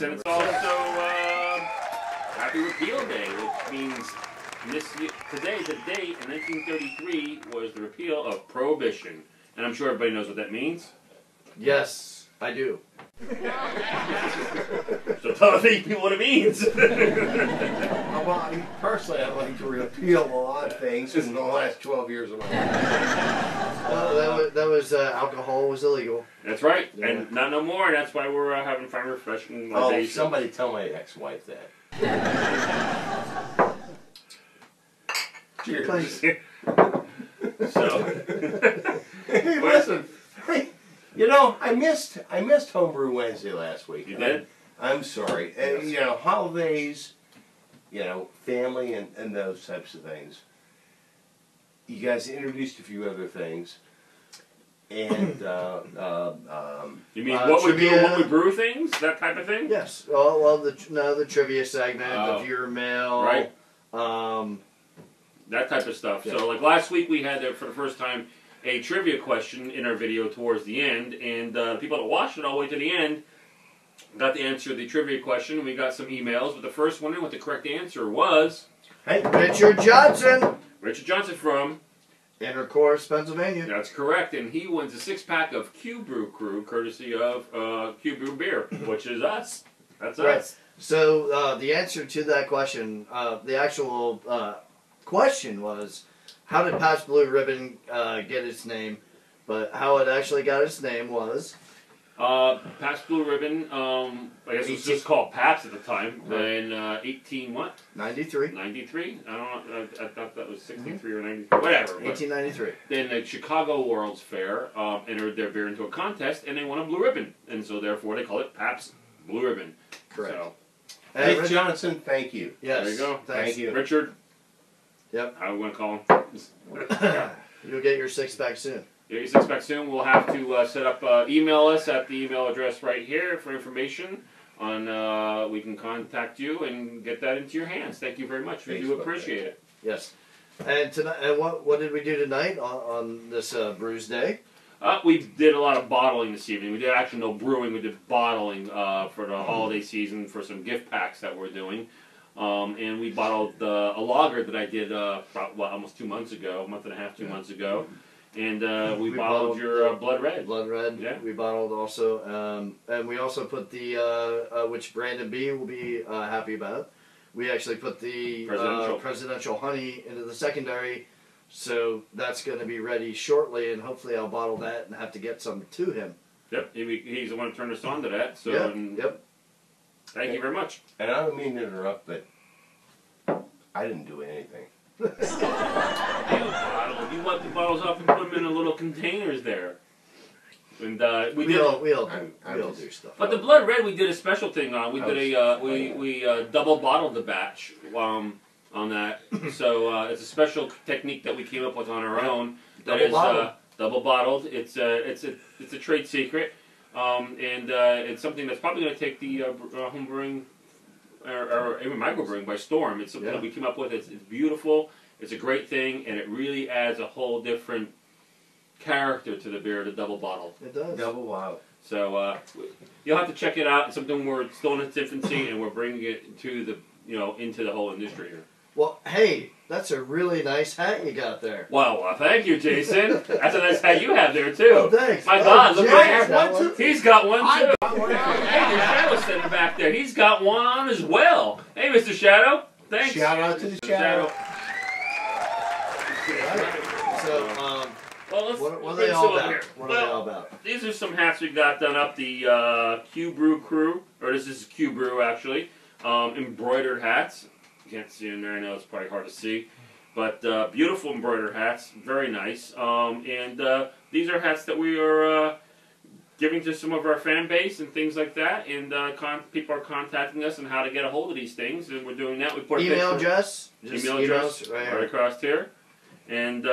and it's also Happy Repeal Day, which means today, the date in 1933 was the repeal of Prohibition. And I'm sure everybody knows what that means. Yes, I do. So tell the people what it means. Well, personally, I'd like to repeal a lot of things in the last 12 years of my life. That was alcohol was illegal. That's right, Yeah. and not no more. That's why we're having fine refreshing. Oh, somebody tell my ex-wife that. Cheers. So, Hey, listen. Hey, you know, I missed Homebrew Wednesday last week. You did? I'm sorry. Yes. You know, holidays, you know, family and those types of things. You guys introduced a few other things. And, you mean what we do, what we brew things, that type of thing? Yes. Well, the trivia segment, the viewer mail, right? That type of stuff. Yeah. So, like last week, we had for the first time a trivia question in our video towards the end, and people that watched it all the way to the end got to answer the trivia question. We got some emails, but the first one with the correct answer was Richard Johnson. Richard Johnson from Intercourse, Pennsylvania. That's correct, and he wins a 6-pack of Brew Crew, courtesy of Brew beer, which is us. That's Right. us. So the answer to that question, the actual question was, how did Pabst Blue Ribbon get its name? But how it actually got its name was Pabst Blue Ribbon. I guess it was just called Pabst at the time. Right. In 93. 93. I don't know. I thought that was 63 or 93. Whatever. 1893. Then the Chicago World's Fair entered their beer into a contest, and they won a blue ribbon, and so therefore they call it Pabst Blue Ribbon. Correct. So, Hey, Johnson, thank you. Yes. there you go. Thanks. Thank you. Richard. Yep. How we want to call him? You'll get your 6-pack soon. Get your 6-pack soon. We'll have to set up, email us at the email address right here for information on, we can contact you and get that into your hands. Thank you very much. We do appreciate it. Yes. And tonight, and what did we do tonight on this Brews Day? We did a lot of bottling this evening. We did actually no brewing. We did bottling for the holiday season for some gift packs that we're doing. And we bottled a lager that I did almost 2 months ago, a month and a half, 2 months ago. And we bottled your Blood Red. Blood Red. Yeah. We bottled also, and we also put the which Brandon B will be happy about. We actually put the presidential honey into the secondary, so that's going to be ready shortly, and hopefully I'll bottle that and have to get some to him. Yep, he's the one who turned us on to that. So yep. Thank you very much. And I don't mean to interrupt, but I didn't do anything. You wipe the bottles off and put them in the little containers there. And we all do stuff. But the Blood Red, we did a special thing on. We did we double bottled the batch on that. So it's a special technique that we came up with on our own. That is double bottled. It's a trade secret, and it's something that's probably going to take the home brewing or even microbrewing by storm. It's something that we came up with. It's beautiful. It's a great thing, and it really adds a whole different character to the beer to double bottle. It does. Double bottle. So you'll have to check it out. It's something we're still in its infancy, and we're bringing it to the into the whole industry here. Well, hey, that's a really nice hat you got there. Well, thank you, Jason. That's a nice hat you have there too. Oh, thanks. My God, look at that. He's got one too. Hey, the Shadow's sitting back there. He's got one on as well. Hey, Mr. Shadow. Thanks. Shout out to the Shadow. So, well, what are they all about? What are they all about? These are some hats we got done up. The Brew Crew, or this is Brew actually, embroidered hats. You can't see in there. I know it's probably hard to see, but beautiful embroidered hats, very nice. And these are hats that we are giving to some of our fan base and things like that. And people are contacting us on how to get a hold of these things, and we're doing that. We put email address, email address right across here. And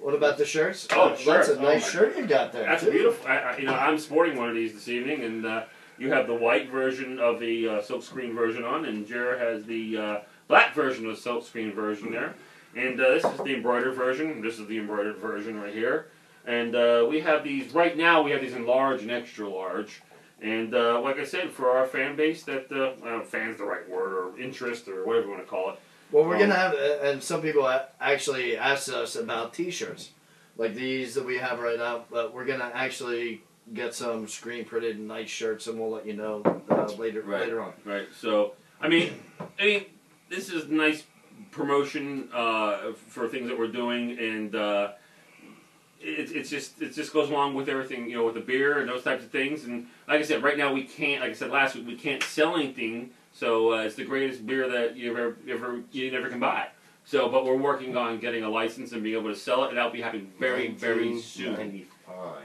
what about the shirts? Oh, sure. That's a nice shirt you got there. That's too. beautiful. I'm sporting one of these this evening, and you have the white version of the silkscreen version on, and Jer has the black version of the silkscreen version there. And this is the embroidered version. This is the embroidered version right here. And we have these right now. We have these in large and extra large. And like I said, for our fan base, that fan's the right word, or interest, or whatever you want to call it. Well, we're gonna have, and some people actually asked us about T-shirts, like these that we have right now. But we're gonna actually get some screen printed nice shirts, and we'll let you know later on. Right. So I mean, this is nice promotion for things that we're doing, and it just goes along with everything, you know, with the beer and those types of things. And like I said, right now we can't. Like I said last week, we can't sell anything. So it's the greatest beer that you never can buy. So, but we're working on getting a license and being able to sell it, and that'll be happening very soon.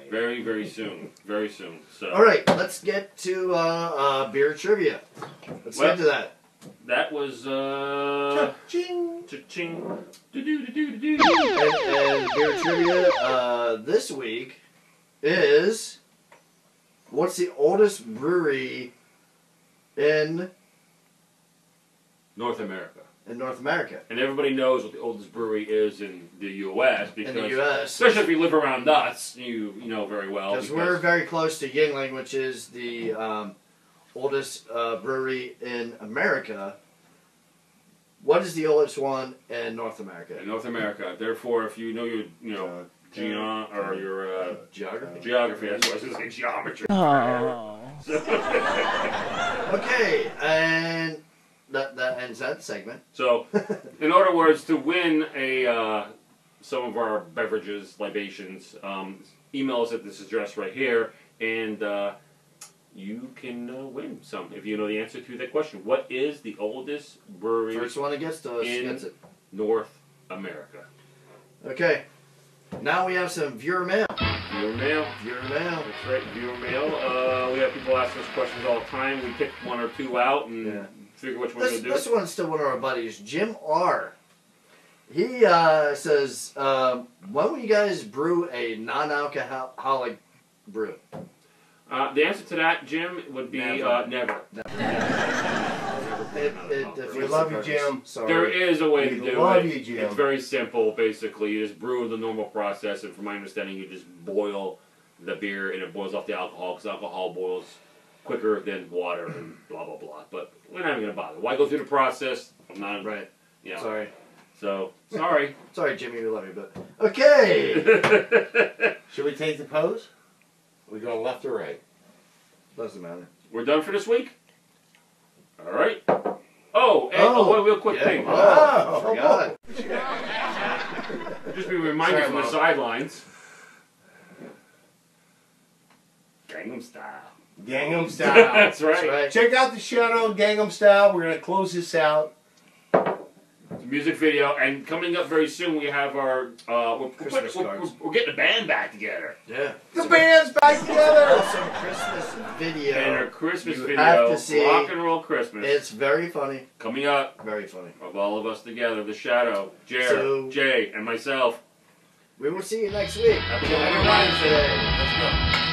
Very soon. Very soon. So. All right, let's get to beer trivia. Let's get to that. That was cha-ching, cha-ching, do-do-do-do-do. And beer trivia this week is, what's the oldest brewery in North America? In North America. And everybody knows what the oldest brewery is in the U.S. because, in the U.S. especially if you live around us, you know very well. Because we're very close to Yuengling, which is the oldest brewery in America. What is the oldest one in North America? In North America. Therefore, if you know your geography, that's what I was going to say, geometry. Oh. Okay, and that ends that segment. So, in other words, to win some of our beverages, libations, email us at this address right here, and you can win some if you know the answer to that question. What is the oldest brewery? First one that gets to us gets it. North America. Okay. Now we have some viewer mail. Viewer mail. Viewer mail. That's right, viewer mail. We have people ask us questions all the time. We pick one or two out and figure which one we're going to do. This one's still one of our buddies, Jim R. He says, when will you guys brew a non-alcoholic brew? The answer to that, Jim, would be never. We love you, Jim. Sorry. There is a way to do it. Love you, Jim. It's very simple, basically. You just brew the normal process, and from my understanding, you just boil the beer, and it boils off the alcohol, because alcohol boils quicker than water, and blah, blah, blah. But we're not even going to bother. Why go through the process? I'm not... Right. Yeah. Sorry. So, sorry. Sorry, Jimmy, we love you, but... Okay! Should we take the pose? Are we going left or right? Doesn't matter. We're done for this week? All right. Oh, and one real quick thing. I forgot. Just be reminded from the sidelines. Gangnam Style. Gangnam Style. That's right. That's right. Check out the show, Gangnam Style. We're going to close this out. Music video, and coming up very soon we have our Christmas cards. We're getting the band back together. Yeah. The band's back together. Awesome Christmas video. And our Christmas video, have to see. Rock and Roll Christmas. It's very funny. Coming up. Very funny. Of all of us together, the Shadow, Jared, Jay, and myself. We will see you next week. Happy Wednesday. Let's go.